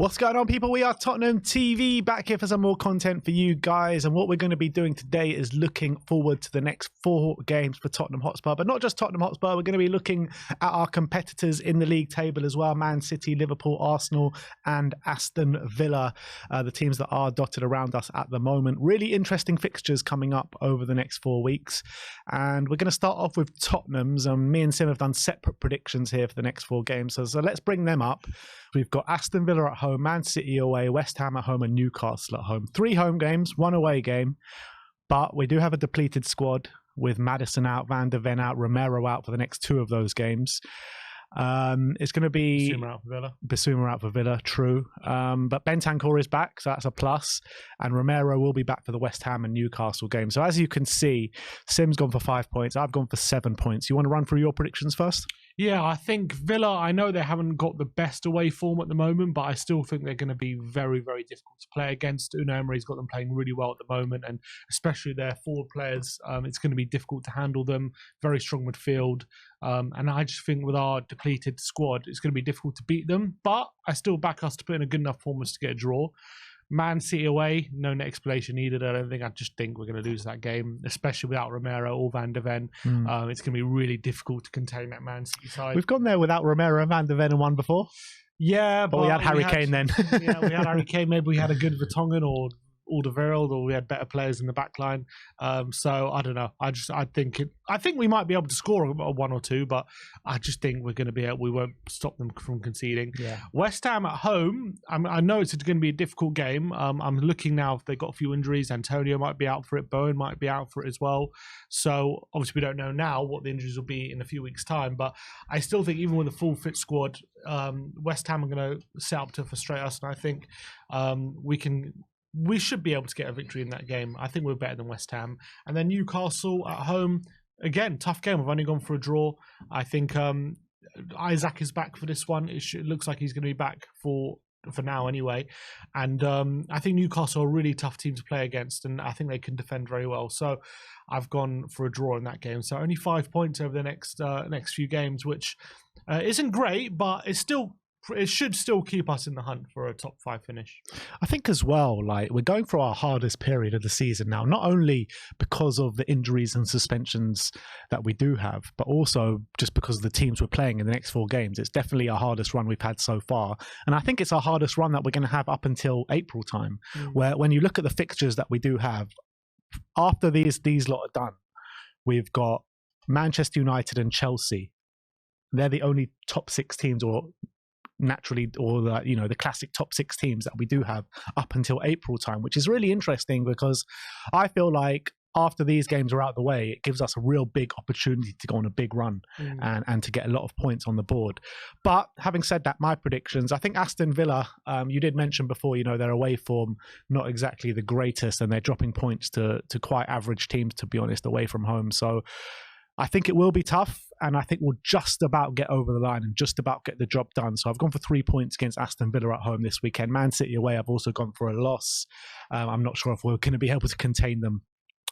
What's going on, people? We are Tottenham TV, back here for some more content for you guys. And what we're going to be doing today is looking forward to the next 4 games for Tottenham Hotspur. But not just Tottenham Hotspur, we're going to be looking at our competitors in the league table as well. Man City, Liverpool, Arsenal and Aston Villa, the teams that are dotted around us at the moment. Really interesting fixtures coming up over the next 4 weeks. And we're going to start off with Tottenham's. Me and Sim have done separate predictions here for the next 4 games. So let's bring them up. We've got Aston Villa at home, Man City away, West Ham at home and Newcastle at home. 3 home games, 1 away game. But we do have a depleted squad with Maddison out, Van de Ven out, Romero out for the next 2 of those games. It's going to be Bissouma out for Villa, true. But Bentancur is back, so that's a plus. And Romero will be back for the West Ham and Newcastle game. So as you can see, Sim's gone for 5 points. I've gone for 7 points. You want to run through your predictions first? Yeah, I think Villa, I know they haven't got the best away form at the moment, but I still think they're going to be very, very difficult to play against. Unai Emery's got them playing really well at the moment, and especially their forward players, it's going to be difficult to handle them. Very strong midfield. And I just think with our depleted squad, it's going to be difficult to beat them, but I still back us to put in a good enough performance to get a draw. Man City away, no explanation needed. I just think we're going to lose that game, especially without Romero or Van de Ven. It's going to be really difficult to contain that Man City side. We've gone there without Romero and Van de Ven and won before. Yeah, but we had Harry Kane then. Yeah, we had Harry Kane. Maybe we had a good Vertonghen or Alderweireld, or we had better players in the back line. So I don't know. I think we might be able to score a 1 or 2, but I just think we won't stop them from conceding. Yeah. West Ham at home, I know it's going to be a difficult game. I'm looking now if they've got a few injuries. Antonio might be out for it. Bowen might be out for it as well. So obviously we don't know now what the injuries will be in a few weeks' time, but I still think even with a full fit squad, West Ham are going to set up to frustrate us, and I think we should be able to get a victory in that game. I think we're better than West Ham. And then Newcastle at home, again, tough game. We've only gone for a draw. I think Isaac is back for this one. It looks like he's going to be back for now anyway. And I think Newcastle are a really tough team to play against, and I think they can defend very well. So I've gone for a draw in that game. So only 5 points over the next few games, which isn't great, but it should still keep us in the hunt for a top 5 finish. I think as well, like, we're going through our hardest period of the season now, not only because of the injuries and suspensions that we do have, but also just because of the teams we're playing in the next 4 games. It's definitely our hardest run we've had so far. And I think it's our hardest run that we're going to have up until April time, where when you look at the fixtures that we do have, after these lot are done, we've got Manchester United and Chelsea. They're the only top 6 teams, or naturally, or the classic top 6 teams that we do have up until April time, which is really interesting because I feel like after these games are out of the way, it gives us a real big opportunity to go on a big run and to get a lot of points on the board. But having said that, my predictions, I think Aston Villa, you did mention before, their away form, not exactly the greatest, and they're dropping points to quite average teams, to be honest, away from home. So I think it will be tough, and I think we'll just about get over the line and just about get the job done. So I've gone for 3 points against Aston Villa at home this weekend. Man City away, I've also gone for a loss. I'm not sure if we're going to be able to contain them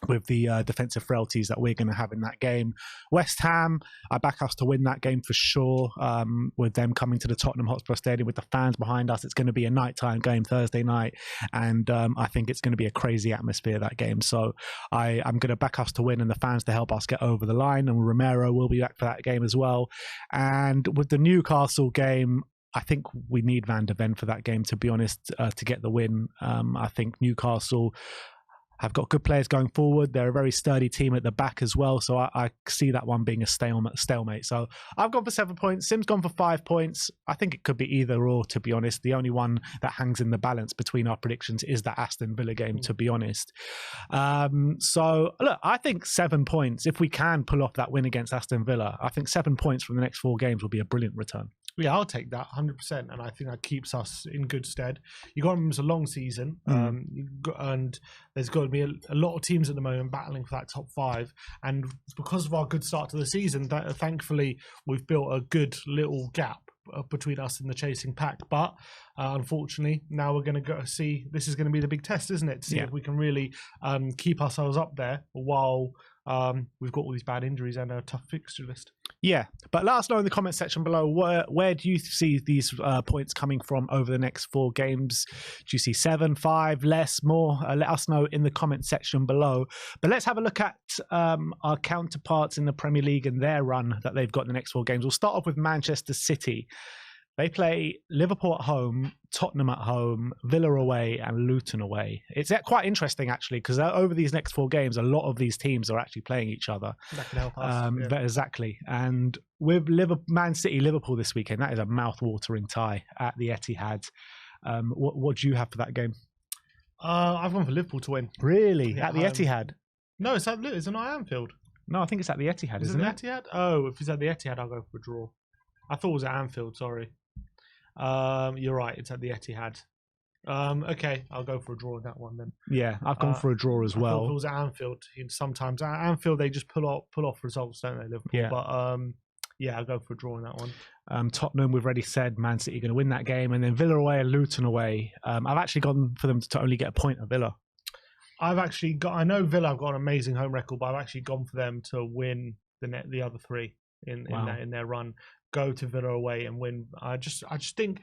with the defensive frailties that we're going to have in that game. West Ham, I back us to win that game for sure, with them coming to the Tottenham Hotspur Stadium with the fans behind us. It's going to be a nighttime game, Thursday night, and I think it's going to be a crazy atmosphere, that game. So I'm going to back us to win and the fans to help us get over the line, and Romero will be back for that game as well. And with the Newcastle game, I think we need Van de Ven for that game, to be honest, to get the win. I think Newcastle have got good players going forward. They're a very sturdy team at the back as well. So I see that one being a stalemate. So I've gone for 7 points. Sim's gone for 5 points. I think it could be either or, to be honest. The only one that hangs in the balance between our predictions is that Aston Villa game, to be honest. So look, I think 7 points, if we can pull off that win against Aston Villa, I think 7 points from the next 4 games will be a brilliant return. Yeah, I'll take that 100%, and I think that keeps us in good stead. You got to remember, it's a long season, and there's got to be a lot of teams at the moment battling for that top 5. And because of our good start to the season, thankfully we've built a good little gap between us and the chasing pack. But unfortunately, now we're going to go see. This is going to be the big test, isn't it? To see if we can really keep ourselves up there while we've got all these bad injuries and a tough fixture list. Yeah, but let us know in the comment section below, where do you see these points coming from over the next 4 games? Do you see 7, 5, less, more? Let us know in the comment section below. But let's have a look at our counterparts in the Premier League and their run that they've got in the next 4 games. We'll start off with Manchester City. They play Liverpool at home, Tottenham at home, Villa away, and Luton away. It's quite interesting, actually, because over these next 4 games, a lot of these teams are actually playing each other. That can help us. Exactly. And with Man City, Liverpool this weekend, that is a mouth-watering tie at the Etihad. What do you have for that game? I've gone for Liverpool to win. Really? At the Etihad? No, it's not Anfield. No, I think it's at the Etihad, isn't it? Etihad? Oh, if it's at the Etihad, I'll go for a draw. I thought it was at Anfield, sorry. You're right, it's at the Etihad. Okay, I'll go for a draw on that one then. Yeah, I've gone for a draw as well. I thought if it was at Anfield, sometimes at Anfield they just pull off results, don't they, Liverpool? Yeah. But yeah, I'll go for a draw on that one. Tottenham, we've already said Man City are going to win that game, and then Villa away and Luton away. I've actually gone for them to only get a point at Villa. I know Villa have got an amazing home record, but I've actually gone for them to win the other 3 in their run. Go to Villa away and win. I just think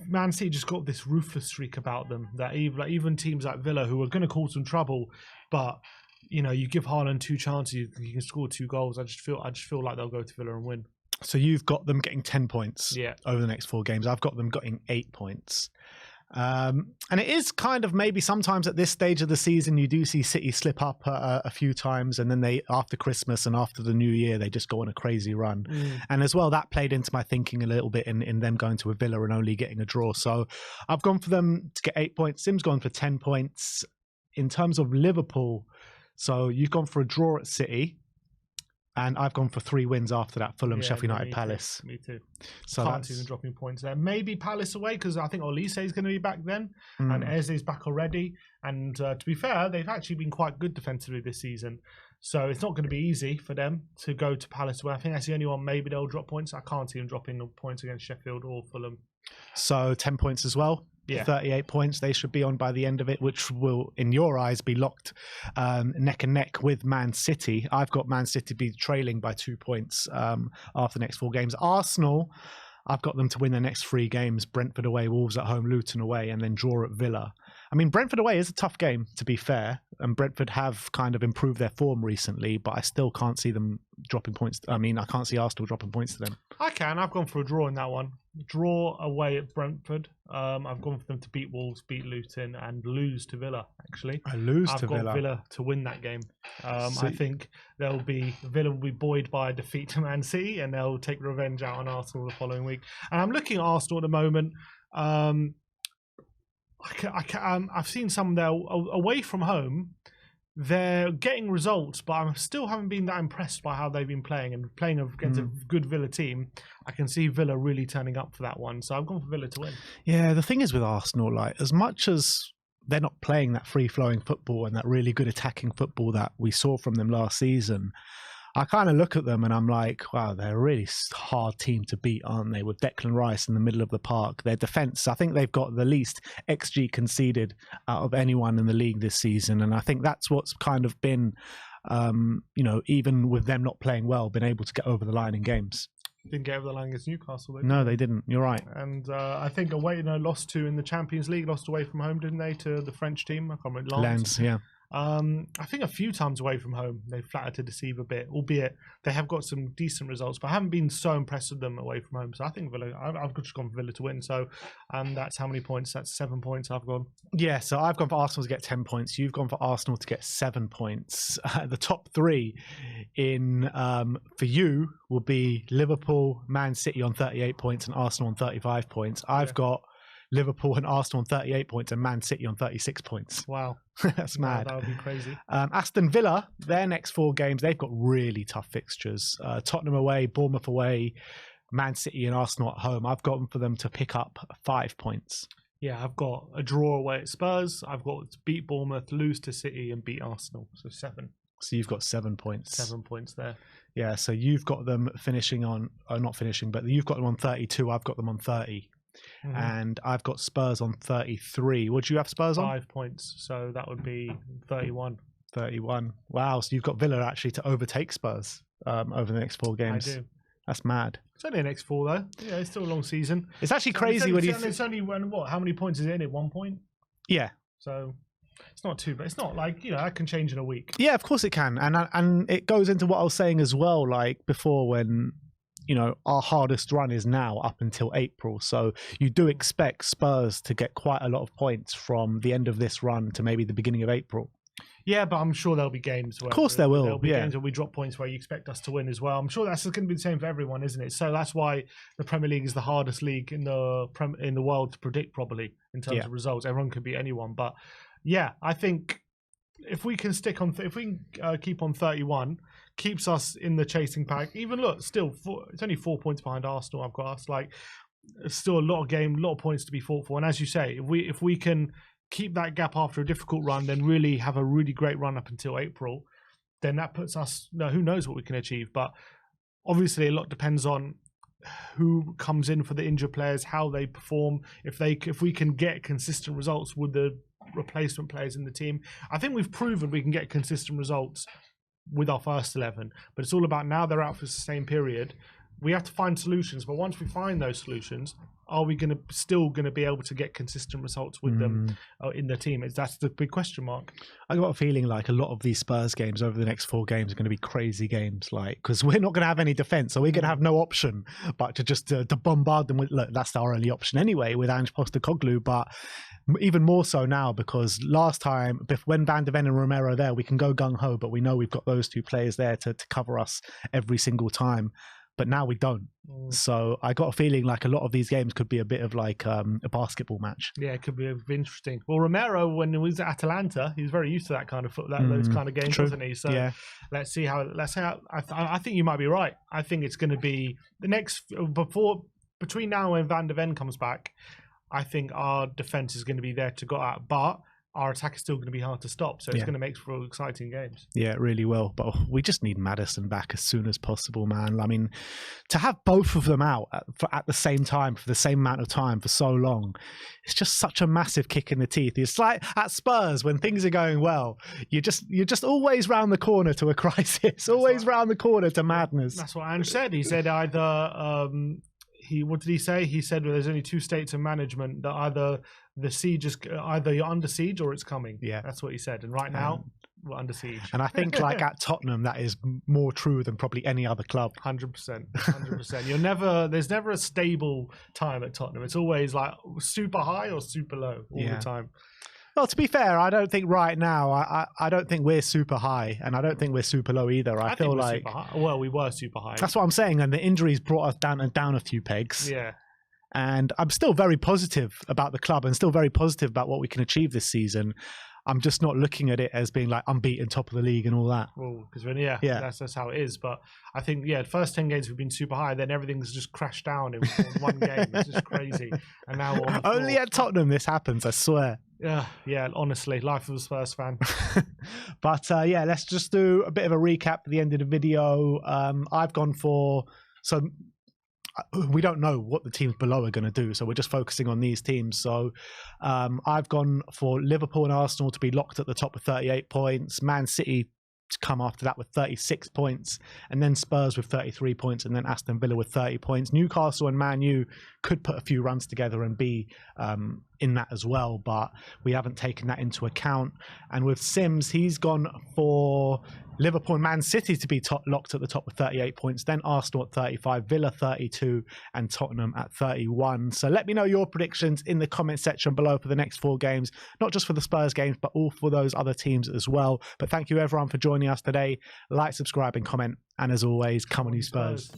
Man City just got this ruthless streak about them that even teams like Villa, who are going to cause some trouble, but you give Haaland 2 chances, you can score 2 goals. I just feel like they'll go to Villa and win. So you've got them getting 10 points over the next 4 games. I've got them getting 8 points. And it is kind of maybe sometimes at this stage of the season, you do see City slip up a few times, and then after Christmas and after the new year, they just go on a crazy run. And as well, that played into my thinking a little bit in them going to a Villa and only getting a draw. So I've gone for them to get 8 points. Sim's gone for 10 points. In terms of Liverpool, so you've gone for a draw at City. And I've gone for 3 wins after that: Fulham, Sheffield United, Palace. Me too. So can't see them dropping points there. Maybe Palace away, because I think Olise is going to be back then, and Eze's back already. And to be fair, they've actually been quite good defensively this season. So it's not going to be easy for them to go to Palace away. I think that's the only one maybe they'll drop points. I can't see them dropping points against Sheffield or Fulham. So 10 points as well. Yeah. 38 points they should be on by the end of it, which will, in your eyes, be locked neck and neck with Man City. I've got Man City be trailing by 2 points after the next 4 games. Arsenal, I've got them to win their next 3 games: Brentford away, Wolves at home, Luton away, and then draw at Villa. I mean, Brentford away is a tough game, to be fair, and Brentford have kind of improved their form recently, but I still can't see them dropping points. I mean, I can't see Arsenal dropping points to them. I can. I've gone for a draw in that one. Draw away at Brentford. I've gone for them to beat Wolves, beat Luton, and lose to Villa, actually. I've got Villa to win that game. I think Villa will be buoyed by a defeat to Man City, and they'll take revenge out on Arsenal the following week. And I'm looking at Arsenal at the moment. I've seen some there away from home. They're getting results, but I still haven't been that impressed by how they've been playing. And playing against a good Villa team, I can see Villa really turning up for that one. So I've gone for Villa to win. Yeah, the thing is with Arsenal, like, as much as they're not playing that free-flowing football and that really good attacking football that we saw from them last season, I kind of look at them and I'm like, wow, they're a really hard team to beat, aren't they? With Declan Rice in the middle of the park. Their defence, I think they've got the least XG conceded out of anyone in the league this season. And I think that's what's kind of been, even with them not playing well, been able to get over the line in games. Didn't get over the line against Newcastle. No, they didn't. You're right. And I think away, lost to in the Champions League, lost away from home, didn't they, to the French team? I can't remember. Lens, yeah. I think a few times away from home they've flattered to deceive a bit, albeit they have got some decent results, but I haven't been so impressed with them away from home. So I think Villa, I've just gone for Villa to win. So that's how many points? That's 7 points I've gone. Yeah, so I've gone for Arsenal to get 10 points. You've gone for Arsenal to get 7 points. The top 3 for you will be Liverpool, Man City on 38 points and Arsenal on 35 points. I've got Liverpool and Arsenal on 38 points and Man City on 36 points. Wow. That's mad. That would be crazy. Aston Villa, their next 4 games, they've got really tough fixtures. Tottenham away, Bournemouth away, Man City and Arsenal at home. I've gotten for them to pick up 5 points. Yeah, I've got a draw away at Spurs. I've got to beat Bournemouth, lose to City and beat Arsenal. So 7. So you've got 7 points. 7 points there. Yeah, so you've got them finishing on, not finishing, but you've got them on 32. I've got them on 30. Mm-hmm. And I've got Spurs on 33. What do you have Spurs on? 5 points. So that would be 31. 31. Wow. So you've got Villa actually to overtake Spurs over the next 4 games. I do. That's mad. It's only an X4 though. Yeah, it's still a long season. It's actually crazy when you. It's only what? How many points is it in it? 1 point. Yeah. So it's not too bad. It's not like that can change in a week. Yeah, of course it can, and it goes into what I was saying as well. Like before, when our hardest run is now up until April, so you do expect Spurs to get quite a lot of points from the end of this run to maybe the beginning of April. Yeah, but I'm sure there'll be games where... Of course there will. There'll be games where we drop points where you expect us to win as well. I'm sure that's going to be the same for everyone, isn't it? So that's why the Premier League is the hardest league in the world to predict probably in terms of results. Everyone can beat anyone. But yeah, I think if we can keep on 31, keeps us in the chasing pack. Even look, still, it's only 4 points behind Arsenal. I've got us. Like, it's still a lot of points to be fought for. And as you say, if we can keep that gap after a difficult run, then really have a really great run up until April, then that puts us, who knows what we can achieve. But obviously a lot depends on who comes in for the injured players, how they perform, if we can get consistent results with the replacement players in the team. I think we've proven we can get consistent results with our first 11, but it's all about now they're out for the same period. We have to find solutions, but once we find those solutions, are we still going to be able to get consistent results with them in the team? That's the big question mark. I got a feeling like a lot of these Spurs games over the next 4 games are going to be crazy games, like because we're not going to have any defence, so we're going to have no option but to just to bombard them with. Look, that's our only option anyway with Ange Postecoglou, but even more so now because last time when Van de Ven and Romero are there, we can go gung ho, but we know we've got those 2 players there to cover us every single time. But now we don't. So I got a feeling like a lot of these games could be a bit of like a basketball match. Yeah, it could be interesting. Well, Romero, when he was at Atalanta, he was very used to that kind of those kind of games, wasn't he? So yeah. Let's see how. I think you might be right. I think it's going to be the next between now and Van de Ven comes back. I think our defense is going to be there to go at, but our attack is still going to be hard to stop, so it's going to make for exciting games. Yeah, it really will. But we just need Maddison back as soon as possible, man. I mean, to have both of them out at the same time for the same amount of time for so long, it's just such a massive kick in the teeth. It's like at Spurs when things are going well, you're just always round the corner to a crisis, always round the corner to madness. That's what Ange said. He said either. What did he say? He said there's only 2 states of management, that either you're under siege or it's coming. Yeah, that's what he said. And right now we're under siege. And I think like at Tottenham, that is more true than probably any other club. 100%. There's never a stable time at Tottenham. It's always like super high or super low all the time. Well, to be fair, I don't think right now, I don't think we're super high, and I don't think we're super low either. I feel like... Well, we were super high. That's what I'm saying, and the injuries brought us down a few pegs. Yeah. And I'm still very positive about the club and still very positive about what we can achieve this season. I'm just not looking at it as being like unbeaten, top of the league and all that. Well, because that's how it is. But I think, the first 10 games we've been super high, then everything's just crashed down in one game. It's just crazy. And now only at Tottenham this happens, I swear. Yeah, honestly, life of a Spurs fan. But let's just do a bit of a recap at the end of the video. I've gone for we don't know what the teams below are going to do, so we're just focusing on these teams. So I've gone for Liverpool and Arsenal to be locked at the top with 38 points, Man City to come after that with 36 points, and then Spurs with 33 points, and then Aston Villa with 30 points. Newcastle and Man U could put a few runs together and be in that as well, but we haven't taken that into account. And with Sims, he's gone for Liverpool and Man City to be locked at the top with 38 points, then Arsenal at 35, Villa 32, and Tottenham at 31. So let me know your predictions in the comment section below for the next 4 games, not just for the Spurs games, but all for those other teams as well. But thank you everyone for joining us today. Like, subscribe, and comment. And as always, come on you Spurs.